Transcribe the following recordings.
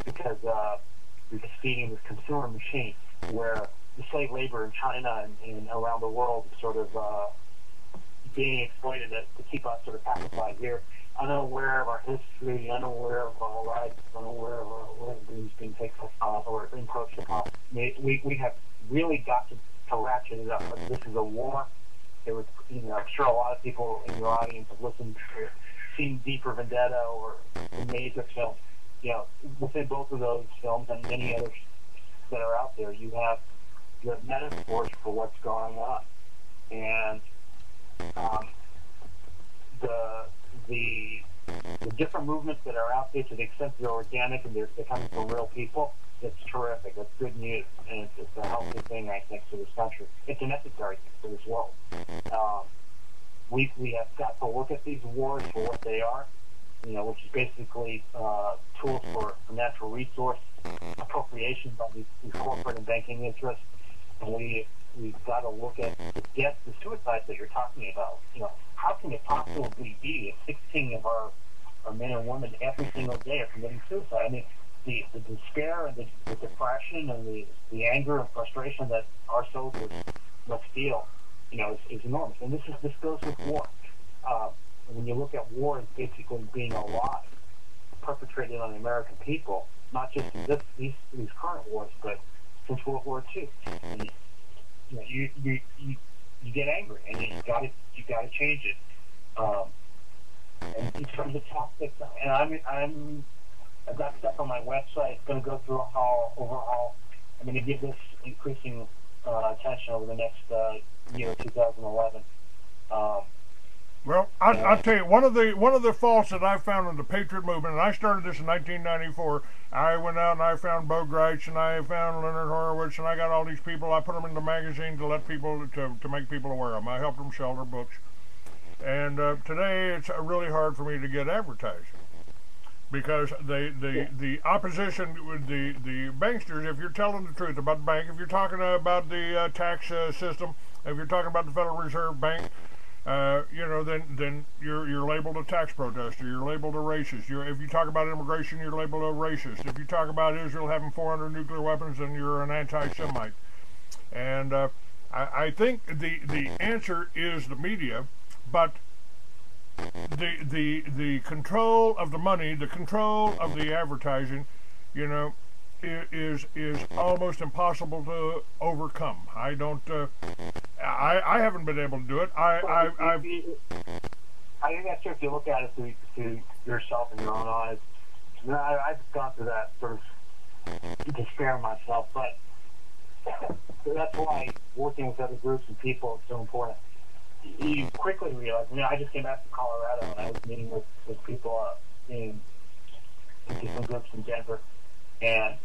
because you're just feeding this consumer machine where the slave labor in China and around the world is sort of being exploited to keep us sort of pacified here, unaware of our history, unaware of our rights, unaware of our liberties being taken upon or encroached upon. We have really got to ratchet it up. This is a war. There was, I'm sure a lot of people in your audience have listened to, seen Deeper Vendetta or the Matrix films. Within both of those films and many others that are out there, you have the metaphors for what's going on, and the different movements that are out there, to the extent they're organic and they're coming from real people, it's terrific. It's good news, and it's a healthy thing, I think, for this country. It's a necessary thing for this world. We have got to look at these wars for what they are, which is basically tools for natural resource appropriation by these corporate and banking interests. And we've got to look at the deaths, the suicides that you're talking about. How can it possibly be if 16 of our men and women every single day are committing suicide? I mean, the despair and the depression and the anger and frustration that our soldiers must feel, is enormous. And this goes with war. When you look at war as basically being a lie perpetrated on the American people, not just in these current wars, but since World War II. And, you get angry, and you got to change it. And in terms of tactics, and I've got stuff on my website. It's going to go through overhaul. I'm going to give this increasing attention over the next year, 2011. Well, I'll tell you, one of the faults that I found in the Patriot movement, and I started this in 1994, I went out and I found Bo Gritz and I found Leonard Horowitz, and I got all these people, I put them in the magazine to let people, to make people aware of them. I helped them sell their books. And today it's really hard for me to get advertising. Because the opposition, the banksters, if you're telling the truth about the bank, if you're talking about the tax system, if you're talking about the Federal Reserve Bank, then you're labeled a tax protester. You're labeled a racist. If you talk about immigration, you're labeled a racist. If you talk about Israel having 400 nuclear weapons, then you're an anti-Semite. And I think the answer is the media, but the control of the money, the control of the advertising, is almost impossible to overcome. I don't. I haven't been able to do it. I think that's true if you look at it through yourself and your own eyes. I've gone through that sort of despair myself, but that's why working with other groups and people is so important. You quickly realize. I just came back to Colorado and I was meeting with people in different groups in Denver, and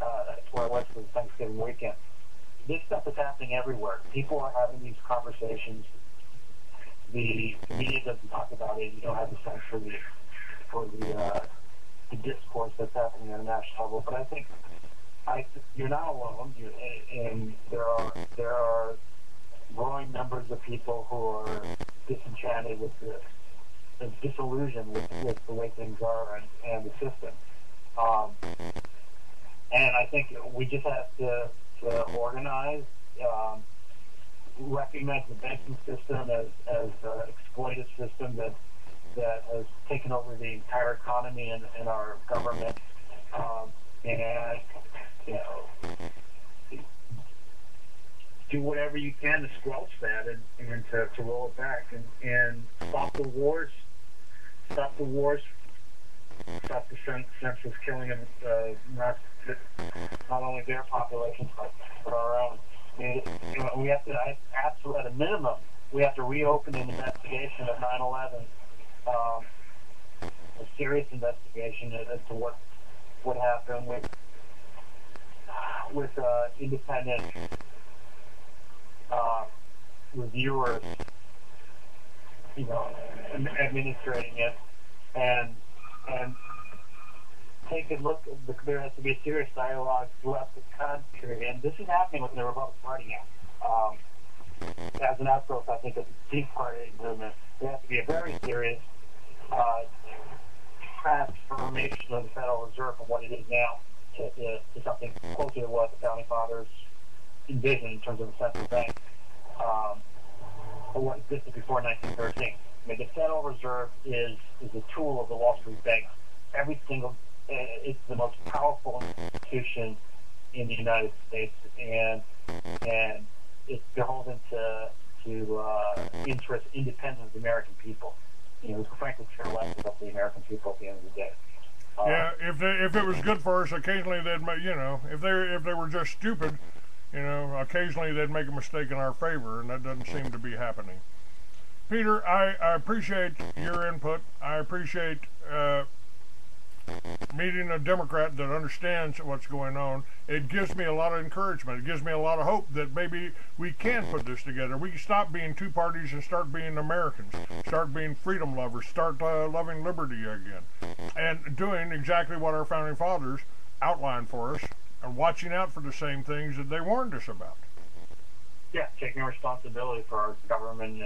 that's where I was for the Thanksgiving weekend. This stuff is happening everywhere. People are having these conversations. The media doesn't talk about it. You don't have the sense for the discourse that's happening at a national level. But I think you're not alone. And there are growing numbers of people who are disenchanted with disillusioned with the way things are and the system. And I think we just have to organize, recognize the banking system as an exploitive system that has taken over the entire economy and our government, and do whatever you can to squelch that and to roll it back and stop the wars, stop the senseless killing of not only their populations but our own. We have to, at a minimum, we have to reopen an investigation of 9/11, a serious investigation as to what happened with independent reviewers, administrating it, and take a look. There has to be a serious dialogue throughout the country, and this is happening with the Republican Party now. As an outgrowth, I think, of the Tea Party movement, there has to be a very serious transformation of the Federal Reserve from what it is now to something closer to what the Founding Fathers envisioned in terms of a central bank, or what existed before 1913. I mean, the Federal Reserve is a tool of the Wall Street banks. It's the most powerful institution in the United States, and it's beholden to interest independent of the American people. Frankly, care less about the American people at the end of the day. Yeah, if it was good for us, occasionally they'd make, if they were just stupid, occasionally they'd make a mistake in our favor, and that doesn't seem to be happening. Peter, I appreciate your input. I appreciate meeting a Democrat that understands what's going on. It gives me a lot of encouragement. It gives me a lot of hope that maybe we can put this together. We can stop being two parties and start being Americans, start being freedom lovers, start loving liberty again, and doing exactly what our founding fathers outlined for us, and watching out for the same things that they warned us about. Yeah, taking responsibility for our government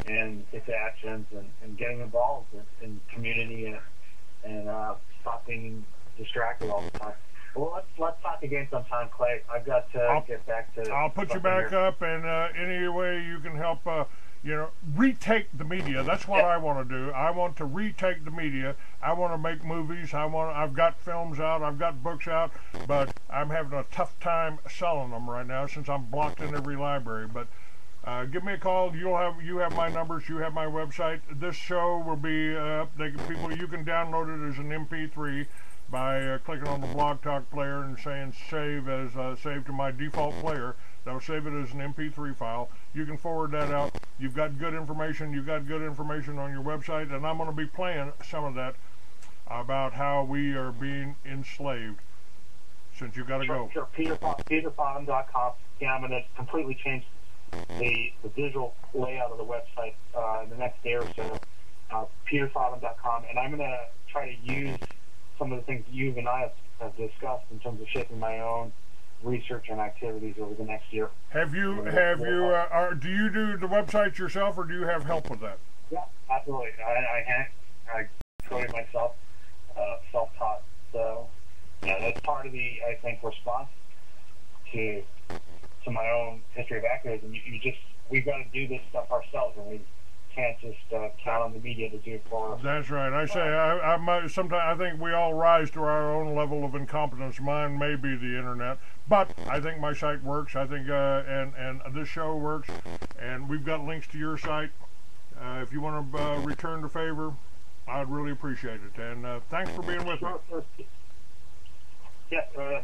and its actions, and getting involved in community and stop being distracted all the time. Well, let's talk again sometime, Clay. I've got to get back to. I'll put you back up, and any way you can help, retake the media. That's what I want to do. I want to retake the media. I want to make movies. I've got films out. I've got books out, but I'm having a tough time selling them right now since I'm blocked in every library. But give me a call. You have my numbers. You have my website. This show will be you can download it as an MP3 by clicking on the Blog Talk player and saying save to my default player. That'll save it as an MP3 file. You can forward that out. You've got good information. You've got good information on your website, and I'm going to be playing some of that about how we are being enslaved. Since you got to go. Sure. PeteThottam4.wmv. Yeah, I'm going to completely change the visual layout of the website in the next day or so. PeteThottam.com, and I'm going to try to use some of the things you and I have discussed in terms of shaping my own research and activities over the next year. Do you do the websites yourself, or do you have help with that? Yeah, absolutely. I coded myself, self-taught. So that's part of the, I think, response to my own history of activism. We've got to do this stuff ourselves, and we can't just count on the media to do it for us. That's right. I say sometimes I think we all rise to our own level of incompetence. Mine may be the internet, but I think my site works. I think and this show works, and we've got links to your site. If you want to return the favor, I'd really appreciate it. And thanks for being with me. Yeah,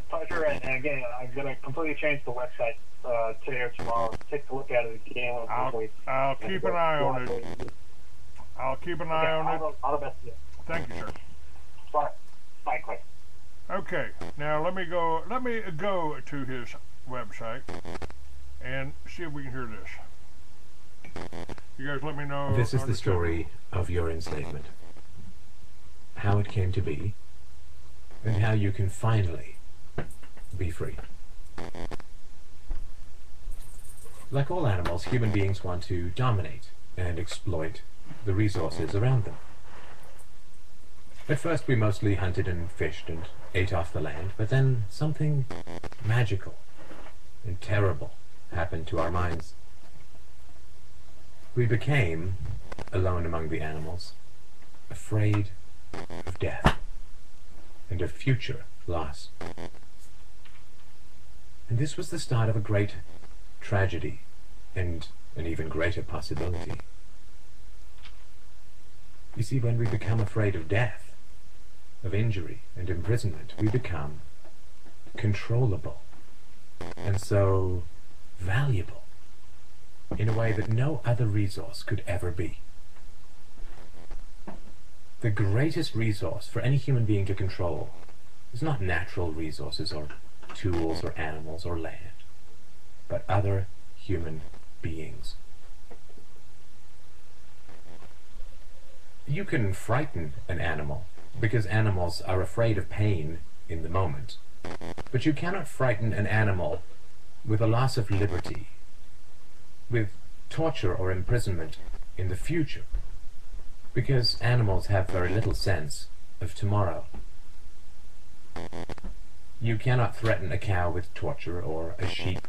pleasure. And again, I'm going to completely change the website today or tomorrow. Take a look at it again. I'll keep an eye on it. I'll keep an eye on it. All the best to you. Thank you, sir. Bye, Clay. Okay, now let me go to his website and see if we can hear this. You guys let me know. This is the story of your enslavement. How it came to be, and how you can finally be free. Like all animals, human beings want to dominate and exploit the resources around them. At first we mostly hunted and fished and ate off the land, but then something magical and terrible happened to our minds. We became, alone among the animals, afraid of death and of future loss. And this was the start of a great tragedy and an even greater possibility. You see, when we become afraid of death, of injury and imprisonment, we become controllable and so valuable in a way that no other resource could ever be. The greatest resource for any human being to control is not natural resources or tools or animals or land, but other human beings. You can frighten an animal because animals are afraid of pain in the moment, but you cannot frighten an animal with a loss of liberty, with torture or imprisonment in the future, because animals have very little sense of tomorrow. You cannot threaten a cow with torture or a sheep